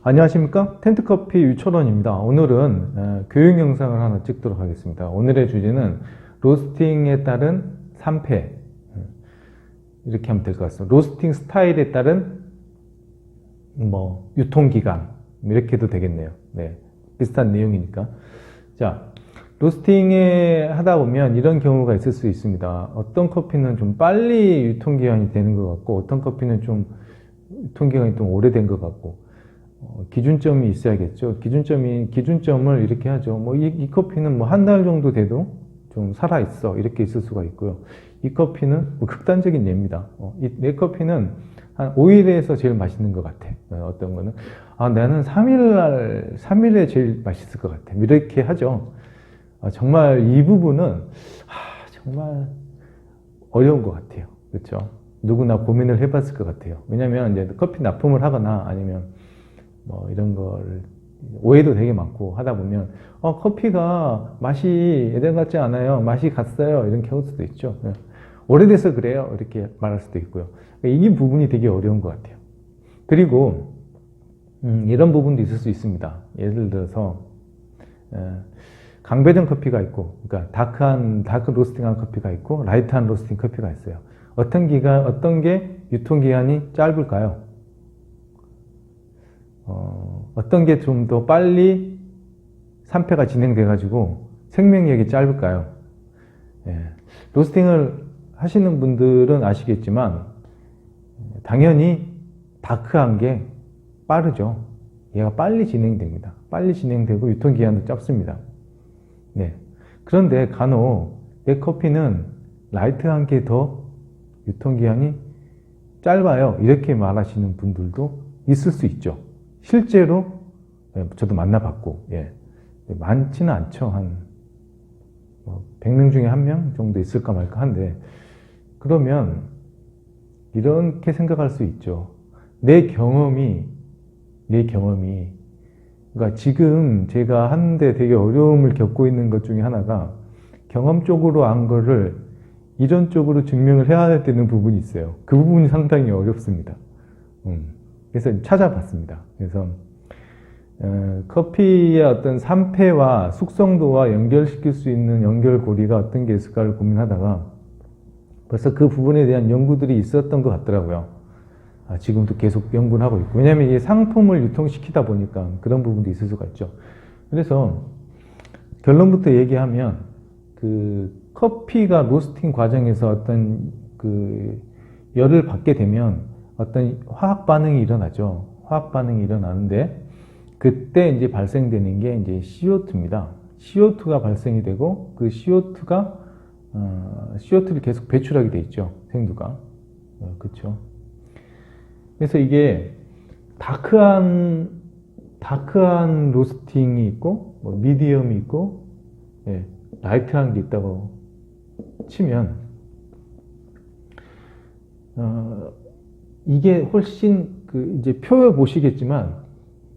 안녕하십니까? 텐트커피 유철원입니다. 오늘은 교육 영상을 하나 찍도록 하겠습니다. 오늘의 주제는 로스팅에 따른 3패, 이렇게 하면 될 것 같습니다. 로스팅 스타일에 따른 유통기간, 이렇게 해도 되겠네요. 네, 비슷한 내용이니까. 자, 로스팅에 하다 보면 이런 경우가 있을 수 있습니다. 어떤 커피는 좀 빨리 유통기한이 되는 것 같고, 어떤 커피는 좀 유통기한이 좀 오래된 것 같고, 기준점이 있어야겠죠. 기준점을 이렇게 하죠. 이 커피는 한 달 정도 돼도 좀 살아있어. 이렇게 있을 수가 있고요. 이 커피는 극단적인 예입니다. 내 커피는 한 5일에서 제일 맛있는 것 같아. 어떤 거는, 나는 3일에 제일 맛있을 것 같아. 이렇게 하죠. 정말 이 부분은, 정말 어려운 것 같아요. 그렇죠? 누구나 고민을 해봤을 것 같아요. 왜냐면 이제 커피 납품을 하거나 아니면 이런 걸 오해도 되게 많고 하다 보면 커피가 맛이 예전 같지 않아요, 맛이 갔어요, 이렇게 할 수도 있죠. 오래돼서 그래요, 이렇게 말할 수도 있고요. 이 부분이 되게 어려운 것 같아요. 그리고 이런 부분도 있을 수 있습니다. 예를 들어서 강배전 커피가 있고, 그러니까 다크 로스팅한 커피가 있고 라이트한 로스팅 커피가 있어요. 어떤 게 유통기한이 짧을까요? 어떤 게 좀 더 빨리 3패가 진행돼가지고 생명력이 짧을까요? 로스팅을 하시는 분들은 아시겠지만 당연히 다크한 게 빠르죠. 얘가 빨리 진행됩니다. 빨리 진행되고 유통기한도 짧습니다. 네. 그런데 간혹 내 커피는 라이트한 게 더 유통기한이 짧아요, 이렇게 말하시는 분들도 있을 수 있죠. 실제로 저도 만나봤고, 많지는 않죠. 한 100명 중에 1명 정도 있을까 말까 한데, 그러면 이렇게 생각할 수 있죠. 내 경험이, 그러니까 지금 제가 하는데 되게 어려움을 겪고 있는 것 중에 하나가 경험적으로 한 거를 이런 쪽으로 증명을 해야 되는 부분이 있어요. 그 부분이 상당히 어렵습니다. 그래서 찾아봤습니다. 그래서 커피의 어떤 산패와 숙성도와 연결시킬 수 있는 연결고리가 어떤 게 있을까를 고민하다가 벌써 그 부분에 대한 연구들이 있었던 것 같더라고요. 지금도 계속 연구를 하고 있고, 왜냐하면 이 상품을 유통시키다 보니까 그런 부분도 있을 수가 있죠. 그래서 결론부터 얘기하면 커피가 로스팅 과정에서 어떤 열을 받게 되면 어떤 화학 반응이 일어나죠. 화학 반응이 일어나는데 그때 이제 발생되는 게 이제 CO2입니다. CO2가 발생이 되고 그 CO2를 계속 배출하게 돼 있죠. 생두가. 그렇죠. 그래서 이게 다크한 로스팅이 있고 미디엄이 있고 라이트한 게 있다고 치면 이게 훨씬 이제 표에 보시겠지만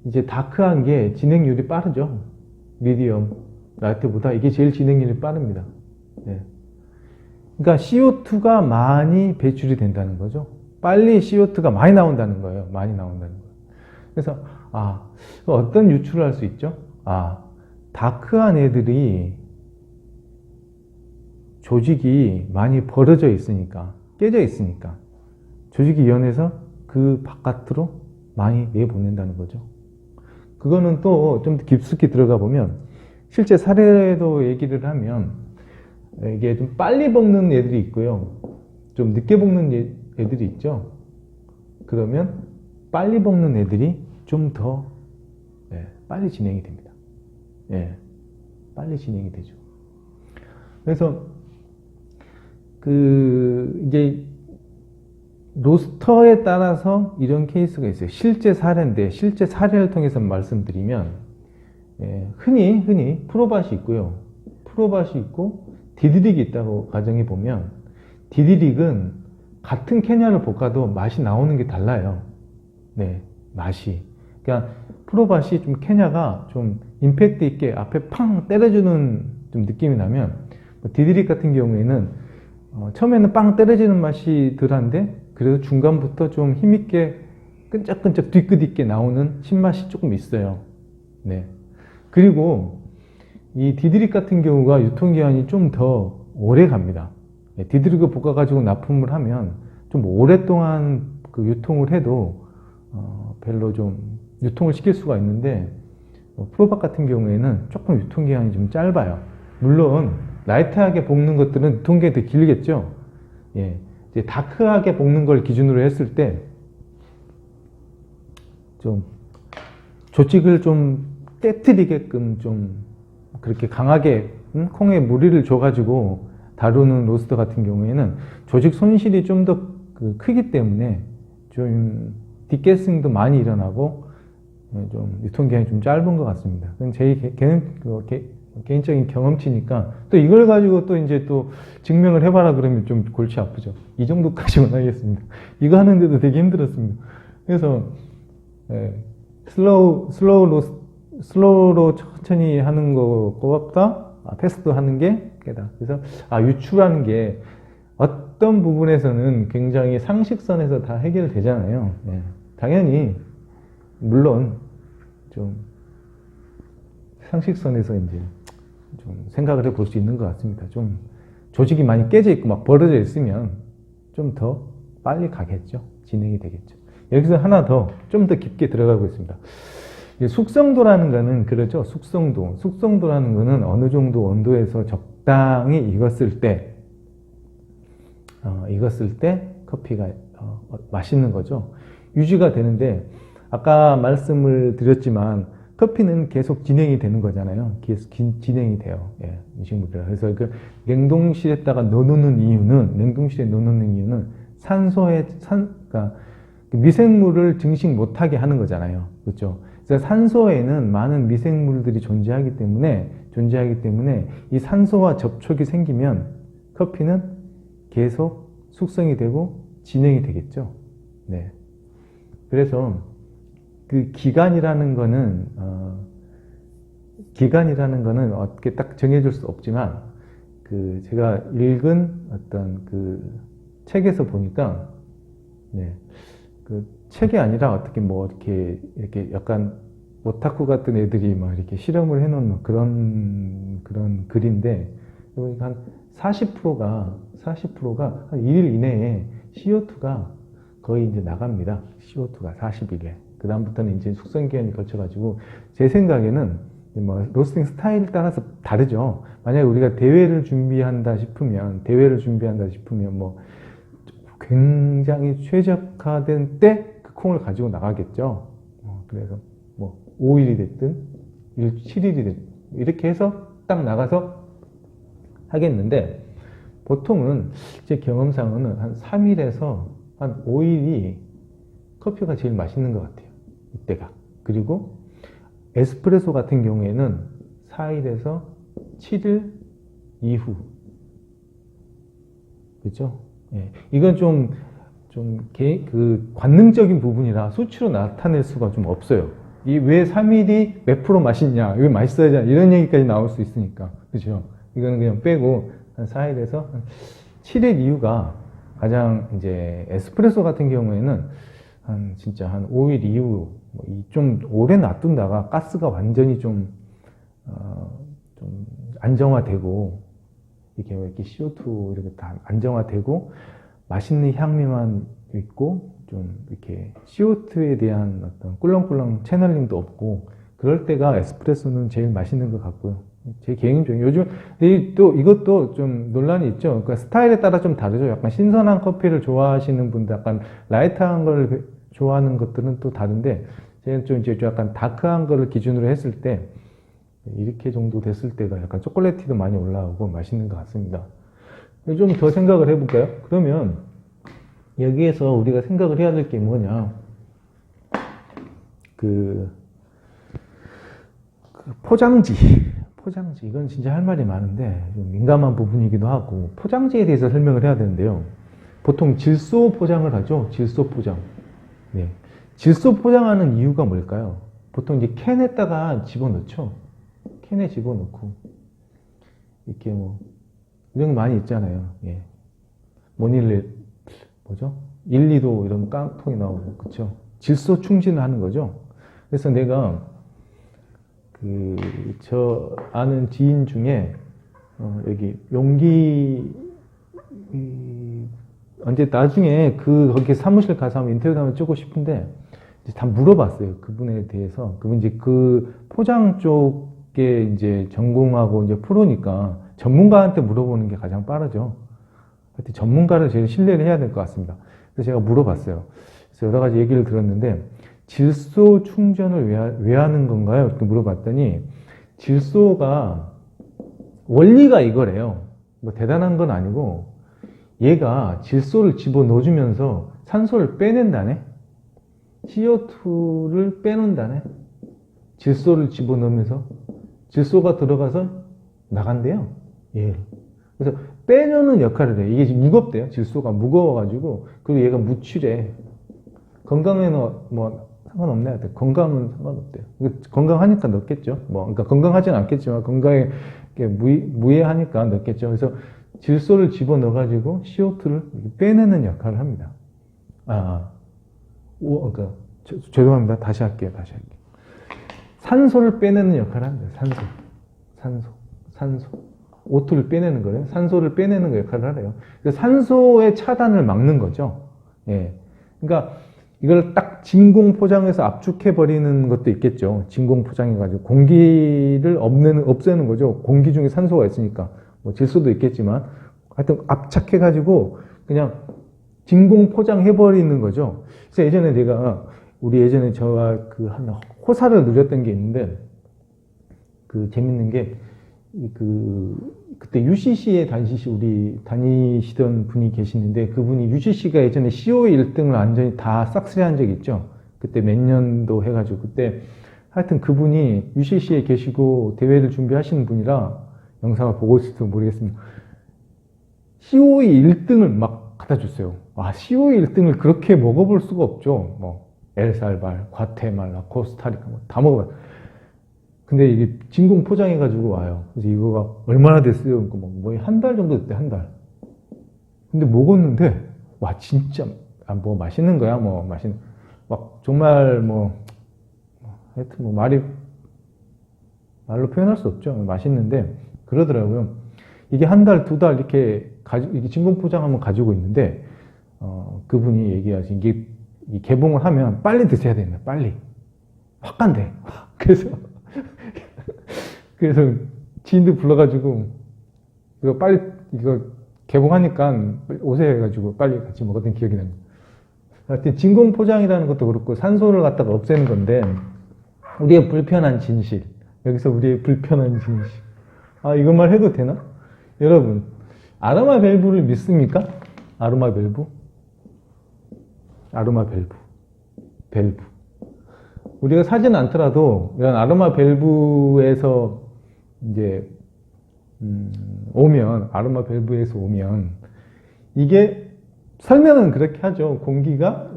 이제 다크한 게 진행률이 빠르죠. 미디엄, 라이트보다 이게 제일 진행률이 빠릅니다. 그러니까 CO2가 많이 배출이 된다는 거죠. 빨리 CO2가 많이 나온다는 거예요. 많이 나온다는 거예요. 그래서 어떤 유출을 할 수 있죠? 다크한 애들이 조직이 많이 벌어져 있으니까, 깨져 있으니까 조직이 연해서 그 바깥으로 많이 내보낸다는 거죠. 그거는 또 좀 깊숙이 들어가 보면 실제 사례도 얘기를 하면 이게 좀 빨리 볶는 애들이 있고요, 좀 늦게 볶는 애들이 있죠. 그러면 빨리 볶는 애들이 좀 더 빨리 진행이 됩니다. 빨리 진행이 되죠. 그래서 이제 로스터에 따라서 이런 케이스가 있어요. 실제 사례인데, 실제 사례를 통해서 말씀드리면 흔히 프로밭이 있고요, 프로밭이 있고 디드릭이 있다고 가정해 보면, 디드릭은 같은 캐냐를 볶아도 맛이 나오는 게 달라요. 맛이. 그러니까 프로밭이 좀 캐냐가 좀 임팩트 있게 앞에 팡 때려주는 좀 느낌이 나면, 디드릭 같은 경우에는 처음에는 빵 때려지는 맛이 덜한데 그래도 중간부터 좀 힘있게 끈적끈적 뒤끝 있게 나오는 신맛이 조금 있어요. 네. 그리고 이 디드릭 같은 경우가 유통기한이 좀 더 오래 갑니다. 네, 디드릭을 볶아가지고 납품을 하면 좀 오랫동안 그 유통을 해도 별로 좀 유통을 시킬 수가 있는데 프로박 같은 경우에는 조금 유통기한이 좀 짧아요. 물론 라이트하게 볶는 것들은 유통기한이 더 길겠죠. 예, 이제 다크하게 볶는 걸 기준으로 했을 때 좀 조직을 좀 깨트리게끔 좀 그렇게 강하게 콩에 무리를 줘가지고 다루는 로스터 같은 경우에는 조직 손실이 좀 더 크기 때문에 좀 뒷게싱도 많이 일어나고 좀 유통기한이 좀 짧은 것 같습니다. 그건 제 개인적인 경험치니까 또 이걸 가지고 또 이제 또 증명을 해봐라 그러면 좀 골치 아프죠. 이 정도까지만 하겠습니다. 이거 하는데도 되게 힘들었습니다. 그래서 슬로우로 천천히 하는 것보다 패스트 하는 게 깨다. 그래서 유추라는 게 어떤 부분에서는 굉장히 상식선에서 다 해결되잖아요. 예. 당연히 물론 좀 상식선에서 이제 좀 생각을 해볼 수 있는 것 같습니다. 좀 조직이 많이 깨져 있고 막 벌어져 있으면 좀 더 빨리 가겠죠. 진행이 되겠죠. 여기서 하나 더 좀 더 깊게 들어가고 있습니다. 숙성도라는 거는 그렇죠. 숙성도라는 거는 어느 정도 온도에서 적당히 익었을 때 커피가 맛있는 거죠. 유지가 되는데 아까 말씀을 드렸지만 커피는 계속 진행이 되는 거잖아요. 계속 진행이 돼요. 예, 음식물이라. 그래서 그 냉동실에다가 냉동실에 넣어놓는 이유는 그러니까 미생물을 증식 못하게 하는 거잖아요. 그렇죠? 그래서 산소에는 많은 미생물들이 존재하기 때문에 이 산소와 접촉이 생기면 커피는 계속 숙성이 되고 진행이 되겠죠. 네. 그래서 그 기간이라는 거는 어떻게 딱 정해줄 수 없지만 제가 읽은 어떤 그 책에서 보니까 그 책이 아니라 어떻게 이렇게 약간 오타쿠 같은 애들이 막 이렇게 실험을 해놓은 그런 글인데 보니까 한 40%가 한 1일 이내에 CO2가 거의 이제 나갑니다. CO2가 40일에. 그 다음부터는 이제 숙성기간이 걸쳐가지고 제 생각에는 로스팅 스타일에 따라서 다르죠. 만약에 우리가 대회를 준비한다 싶으면 굉장히 최적화된 때 그 콩을 가지고 나가겠죠. 그래서 5일이 됐든 7일이 됐든 이렇게 해서 딱 나가서 하겠는데 보통은 제 경험상으로는 한 3일에서 한 5일이 커피가 제일 맛있는 것 같아요. 이때가. 그리고 에스프레소 같은 경우에는 4일에서 7일 이후. 그렇죠? 예. 이건 그 관능적인 부분이라 수치로 나타낼 수가 좀 없어요. 이 왜 3일이 몇 프로 맛있냐, 왜 맛있어야 이런 얘기까지 나올 수 있으니까. 그죠? 이거는 그냥 빼고 한 4일에서 7일 이후가 가장 이제 에스프레소 같은 경우에는 진짜 한 5일 이후 좀 오래 놔둔다가 가스가 완전히 좀 안정화되고 이렇게 CO2 이렇게 다 안정화되고 맛있는 향미만 있고 좀 이렇게 CO2에 대한 어떤 꿀렁꿀렁 채널링도 없고 그럴 때가 에스프레소는 제일 맛있는 것 같고요. 제 개인적인 요즘 또 이것도 좀 논란이 있죠. 그러니까 스타일에 따라 좀 다르죠. 약간 신선한 커피를 좋아하시는 분들, 약간 라이트한 걸 좋아하는 것들은 또 다른데 저는 좀 이제 약간 다크한 거를 기준으로 했을 때 이렇게 정도 됐을 때가 약간 초콜릿티도 많이 올라오고 맛있는 것 같습니다. 좀 더 생각을 해볼까요? 그러면 여기에서 우리가 생각을 해야 될 게 뭐냐? 포장지 이건 진짜 할 말이 많은데 좀 민감한 부분이기도 하고 포장지에 대해서 설명을 해야 되는데요. 보통 질소 포장을 하죠. 질소 포장. 네. 질소 포장하는 이유가 뭘까요? 보통 이제 캔에다가 집어넣죠. 캔에 집어넣고 이렇게 이런 거 많이 있잖아요. 예. 1, 2도 이런 깡통이 나오고 그쵸? 질소 충진을 하는 거죠. 그래서 내가 저 아는 지인 중에 여기 용기 언제 나중에 거기 사무실 가서 한번 인터뷰 한번 찍고 싶은데 이제 다 물어봤어요. 그분에 대해서. 그분 이제 그 포장 쪽에 이제 전공하고 이제 프로니까 전문가한테 물어보는 게 가장 빠르죠. 하여튼 전문가를 제일 신뢰를 해야 될 것 같습니다. 그래서 제가 물어봤어요. 그래서 여러 가지 얘기를 들었는데 질소 충전을 왜 하는 건가요? 이렇게 물어봤더니 질소가 원리가 이거래요. 뭐 대단한 건 아니고 얘가 질소를 집어넣어주면서 산소를 빼낸다네? CO2를 빼놓는다네? 질소를 집어넣으면서 질소가 들어가서 나간대요. 예. 그래서 빼놓는 역할을 해. 이게 무겁대요. 질소가 무거워가지고. 그리고 얘가 무취래. 건강에는 뭐 상관없네. 건강은 상관없대요. 건강하니까 넣겠죠. 뭐, 그러니까 건강하지는 않겠지만 건강에 무해하니까 넣겠죠. 그래서 질소를 집어넣어가지고 CO2를 빼내는 역할을 합니다. 그러니까 죄송합니다. 다시 할게요. 산소를 빼내는 역할을 합니다. 산소. O2를 빼내는 거예요. 산소를 빼내는 역할을 하래요. 그래서 산소의 차단을 막는 거죠. 예. 그러니까 이걸 딱 진공 포장해서 압축해 버리는 것도 있겠죠. 진공 포장해가지고 공기를 없애는 거죠. 공기 중에 산소가 있으니까. 뭐 질소도 있겠지만 하여튼 압착해가지고 그냥 진공 포장해버리는 거죠. 그래서 예전에 저와 한 호사를 누렸던 게 있는데 재밌는 게 그때 UCC에 다니시던 분이 계시는데 그분이 UCC가 예전에 COE 1등을 완전히 다 싹쓸이한 적이 있죠. 그때 몇 년도 해가지고 그때 하여튼 그분이 UCC에 계시고 대회를 준비하시는 분이라 영상을 보고 있을지 모르겠습니다. COE 1등을 막 갖다 줬어요. COE 1등을 그렇게 먹어볼 수가 없죠. 뭐 엘살발, 과테말라, 코스타리카 다 먹어봐요. 근데 이게 진공 포장해가지고 와요. 그래서 이거가 얼마나 됐어요? 뭐 한 달 정도 됐대, 한 달. 근데 먹었는데, 진짜, 뭐 맛있는 거야, 정말 하여튼 말로 표현할 수 없죠. 맛있는데, 그러더라고요. 이게 한 달, 두 달 이렇게 이게 진공 포장하면 가지고 있는데, 그분이 얘기하신 이게 개봉을 하면 빨리 드셔야 된다, 빨리. 확 간대. 그래서 지인들 불러가지고 이거 개봉하니까 오세요 해가지고 빨리 같이 먹었던 기억이 납니다. 하여튼 진공 포장이라는 것도 그렇고 산소를 갖다가 없애는 건데 우리의 불편한 진실. 여기서 우리의 불편한 진실. 이것만 해도 되나? 여러분, 아로마 밸브를 믿습니까? 아로마 밸브. 우리가 사진 않더라도 이런 아로마 밸브에서 이제 아로마 밸브에서 오면 이게 설명은 그렇게 하죠. 그러니까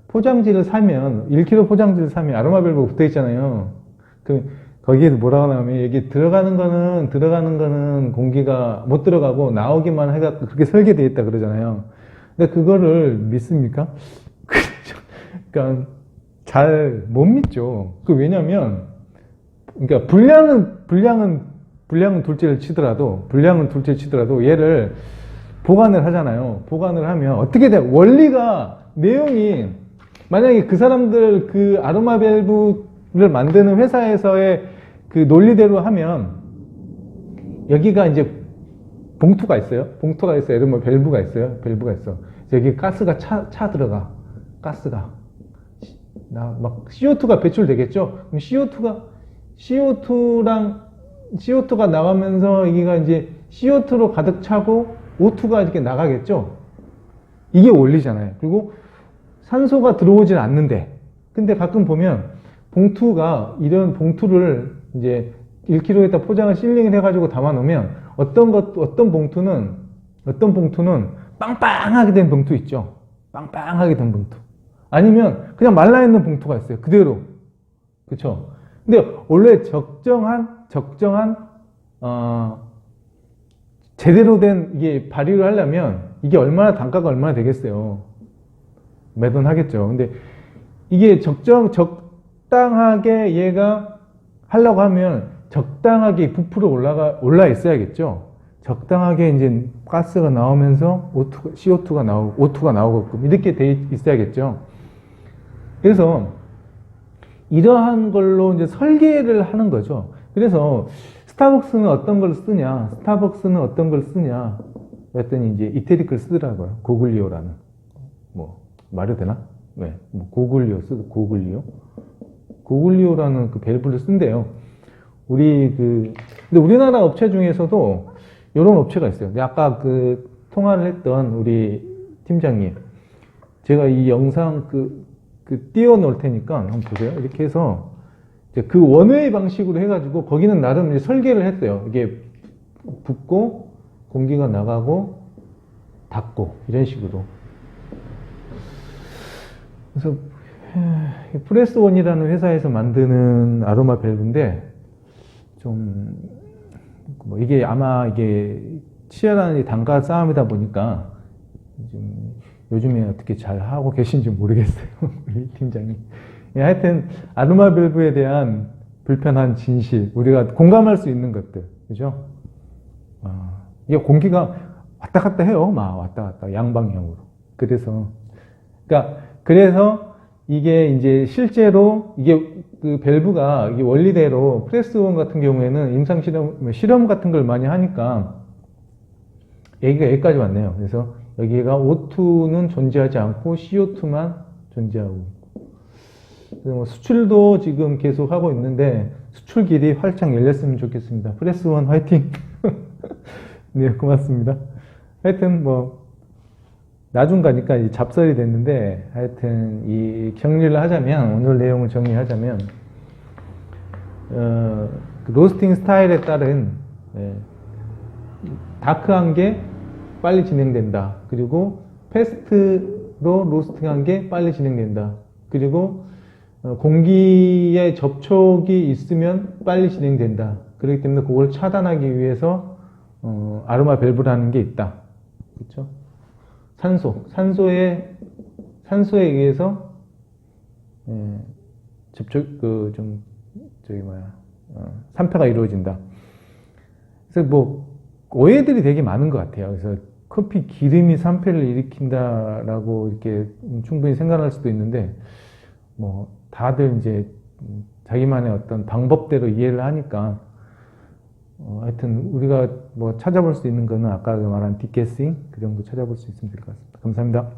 포장지를 사면 1kg 포장지를 사면 아로마 밸브가 붙어 있잖아요. 거기에도 뭐라고 하냐면 여기 들어가는 거는 공기가 못 들어가고 나오기만 해갖고 그렇게 설계되어 있다 그러잖아요. 근데 그거를 믿습니까? 그러니까 잘 못 믿죠. 왜냐면, 그러니까 분량은 둘째를 치더라도 얘를 보관을 하잖아요. 보관을 하면 어떻게 돼? 내용이, 만약에 그 사람들 그 아로마 밸브를 만드는 회사에서의 그 논리대로 하면, 여기가 이제 봉투가 있어요. 아로마 밸브가 있어요. 여기 가스가 차 들어가. 가스가. CO2가 배출되겠죠? 그럼 CO2가 나가면서 여기가 이제 CO2로 가득 차고 O2가 이렇게 나가겠죠? 이게 원리잖아요. 그리고 산소가 들어오질 않는데, 근데 가끔 보면 이런 봉투를 이제 1kg에다 포장을 실링을 해가지고 담아 놓으면 어떤 봉투는 빵빵하게 된 봉투 있죠? 빵빵하게 된 봉투. 아니면 그냥 말라있는 봉투가 있어요. 그대로. 그쵸? 근데 원래 적정한 제대로 된 이게 발효를 하려면 이게 단가가 얼마나 되겠어요. 매돈하겠죠. 근데 이게 적당하게 얘가 하려고 하면 적당하게 부풀어 올라 있어야겠죠. 적당하게 이제 가스가 나오면서 CO2가 나오고, O2가 나오고, 이렇게 돼 있어야겠죠. 그래서 이러한 걸로 이제 설계를 하는 거죠. 그래서 스타벅스는 어떤 걸 쓰냐, 그랬더니 이제 이태리클 쓰더라고요. 고글리오라는. 뭐, 말이 되나? 네. 뭐 고글리오라는 그 밸브를 쓴대요. 근데 우리나라 업체 중에서도 이런 업체가 있어요. 근데 아까 그 통화를 했던 우리 팀장님, 제가 이 영상 띄워놓을 테니까 한번 보세요. 이렇게 해서 이제 그 원웨이 방식으로 해가지고 거기는 나름 이제 설계를 했어요. 이게 붓고 공기가 나가고 닫고 이런 식으로. 그래서 프레스원이라는 회사에서 만드는 아로마 밸브인데 이게 아마 이게 치열한 단가 싸움이다 보니까 요즘에 어떻게 잘 하고 계신지 모르겠어요. 우리 팀장님. 하여튼 아로마 밸브에 대한 불편한 진실, 우리가 공감할 수 있는 것들, 그죠? 이게 공기가 왔다 갔다 해요. 막 왔다 갔다 양방향으로. 그래서 이게 이제 실제로 이게 그 밸브가 이게 원리대로 프레스원 같은 경우에는 임상 실험 같은 걸 많이 하니까 얘기가 여기까지 왔네요. 그래서 여기가 O2는 존재하지 않고 CO2만 존재하고. 그래서 수출도 지금 계속 하고 있는데 수출 길이 활짝 열렸으면 좋겠습니다. 프레스원 화이팅! 네, 고맙습니다. 하여튼 나중 가니까 이제 잡설이 됐는데, 하여튼 이 정리를 하자면, 오늘 내용을 정리하자면, 로스팅 스타일에 따른 다크한 게 빨리 진행된다. 그리고 패스트로 로스팅한 게 빨리 진행된다. 그리고 공기의 접촉이 있으면 빨리 진행된다. 그렇기 때문에 그걸 차단하기 위해서 아로마 밸브라는 게 있다. 그렇죠? 산소에 의해서 산패가 이루어진다. 그래서 오해들이 되게 많은 것 같아요. 그래서 커피 기름이 산패를 일으킨다라고 이렇게 충분히 생각할 수도 있는데, 다들 이제 자기만의 어떤 방법대로 이해를 하니까, 하여튼 우리가 찾아볼 수 있는 거는 아까 말한 디캐싱 그 정도 찾아볼 수 있으면 될 것 같습니다. 감사합니다.